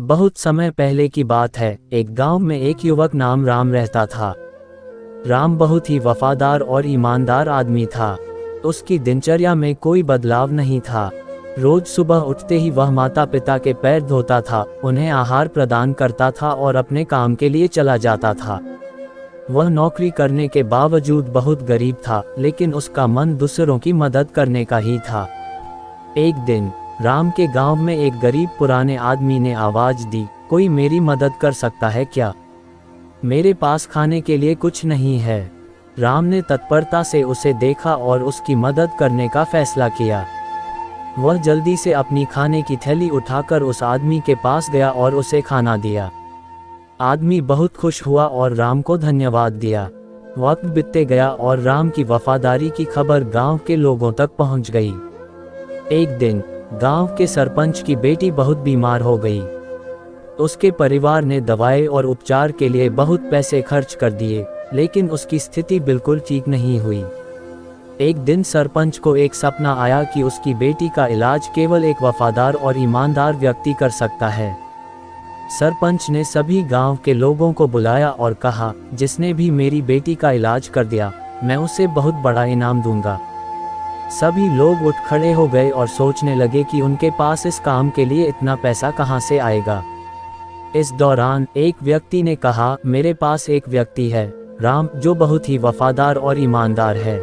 बहुत समय पहले की बात है। एक गांव में एक युवक नाम राम रहता था। राम बहुत ही वफादार और ईमानदार आदमी था। उसकी दिनचर्या में कोई बदलाव नहीं था। रोज सुबह उठते ही वह माता पिता के पैर धोता था, उन्हें आहार प्रदान करता था और अपने काम के लिए चला जाता था। वह नौकरी करने के बावजूद बहुत गरीब था, लेकिन उसका मन दूसरों की मदद करने का ही था। एक दिन राम के गांव में एक गरीब पुराने आदमी ने आवाज दी, कोई मेरी मदद कर सकता है क्या? मेरे पास खाने के लिए कुछ नहीं है। राम ने तत्परता से उसे देखा और उसकी मदद करने का फैसला किया। वह जल्दी से अपनी खाने की थैली उठाकर उस आदमी के पास गया और उसे खाना दिया। आदमी बहुत खुश हुआ और राम को धन्यवाद दिया। वक्त बीतते गया और राम की वफादारी की खबर गांव के लोगों तक पहुंच गई। एक दिन गांव के सरपंच की बेटी बहुत बीमार हो गई। उसके परिवार ने दवाई और उपचार के लिए बहुत पैसे खर्च कर दिए, लेकिन उसकी स्थिति बिल्कुल ठीक नहीं हुई। एक दिन सरपंच को एक सपना आया कि उसकी बेटी का इलाज केवल एक वफादार और ईमानदार व्यक्ति कर सकता है। सरपंच ने सभी गांव के लोगों को बुलाया और कहा, जिसने भी मेरी बेटी का इलाज कर दिया, मैं उसे बहुत बड़ा इनाम दूंगा। सभी लोग उठ खड़े हो गए और सोचने लगे कि उनके पास इस काम के लिए इतना पैसा कहां से आएगा। इस दौरान एक व्यक्ति ने कहा, मेरे पास एक व्यक्ति है, राम, जो बहुत ही वफादार और ईमानदार है।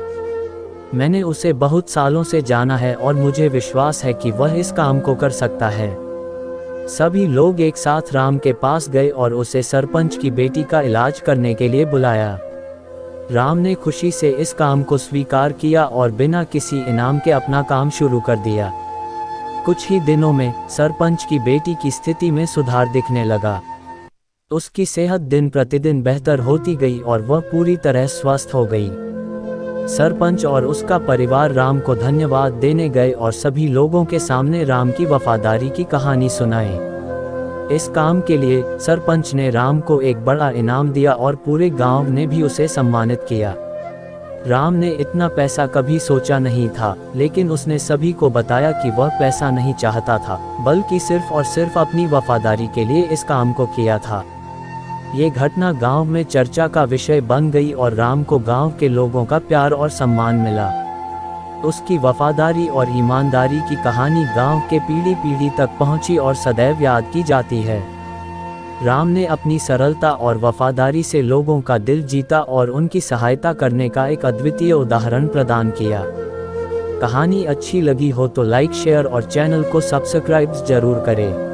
मैंने उसे बहुत सालों से जाना है और मुझे विश्वास है कि वह इस काम को कर सकता है। सभी लोग एक साथ राम के पास गए और उसे सरपंच की बेटी का इलाज करने के लिए बुलाया। राम ने खुशी से इस काम को स्वीकार किया और बिना किसी इनाम के अपना काम शुरू कर दिया। कुछ ही दिनों में सरपंच की बेटी की स्थिति में सुधार दिखने लगा। उसकी सेहत दिन प्रतिदिन बेहतर होती गई और वह पूरी तरह स्वस्थ हो गई। सरपंच और उसका परिवार राम को धन्यवाद देने गए और सभी लोगों के सामने राम की वफादारी की कहानी सुनाई। इस काम के लिए सरपंच ने राम को एक बड़ा इनाम दिया और पूरे गांव ने भी उसे सम्मानित किया। राम ने इतना पैसा कभी सोचा नहीं था, लेकिन उसने सभी को बताया कि वह पैसा नहीं चाहता था, बल्कि सिर्फ और सिर्फ अपनी वफादारी के लिए इस काम को किया था। ये घटना गांव में चर्चा का विषय बन गई और राम को गांव के लोगों का प्यार और सम्मान मिला। उसकी वफादारी और ईमानदारी की कहानी गांव के पीढ़ी पीढ़ी तक पहुंची और सदैव याद की जाती है। राम ने अपनी सरलता और वफादारी से लोगों का दिल जीता और उनकी सहायता करने का एक अद्वितीय उदाहरण प्रदान किया। कहानी अच्छी लगी हो तो लाइक, शेयर और चैनल को सब्सक्राइब जरूर करें।